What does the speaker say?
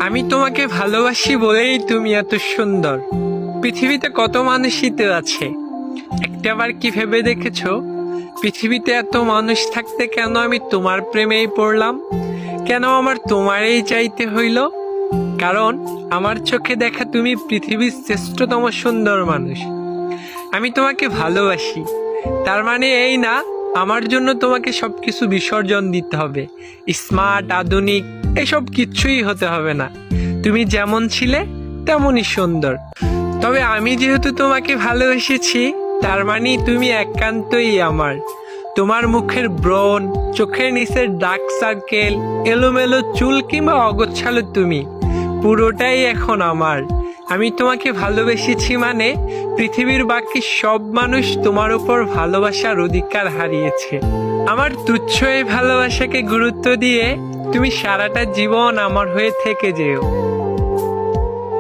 আমি তোমাকে ভালোবাসি বলেই তুমি এত সুন্দর। পৃথিবীতে কত মানুষই তো আছে, একটাবার কি ভেবে দেখেছো পৃথিবীতে এত মানুষ থাকতে কেন আমি তোমার প্রেমেই পড়লাম? কেন আমার তোমারই চাইতে হইল? কারণ আমার চোখে দেখা তুমি পৃথিবীর শ্রেষ্ঠতম সুন্দর মানুষ। আমি তোমাকে ভালোবাসি, তার মানে এই না আমার জন্য তোমাকে সবকিছু বিসর্জন দিতে হবে, স্মার্ট আধুনিক এসব কিচ্ছুই হতে হবে না। তুমি যেমন ছিলে তেমনই সুন্দর। তবে আমি যেহেতু তোমাকে ভালোবেসেছি, তার মানে তুমি একান্তই আমার। তোমার মুখের ব্রণ, চোখের নিচের ডার্ক সার্কেল, এলোমেলো চুল কিংবা অগোছালো তুমি, পুরোটাই এখন আমার। আমি তোমাকে ভালোবেসেছি মানে পৃথিবীর বাকি সব মানুষ তোমার উপর ভালোবাসার অধিকার হারিয়েছে। আমার তুচ্ছ এই ভালোবাসাকে গুরুত্ব দিয়ে তুমি সারাটা জীবন আমার হয়ে থেকে যেও।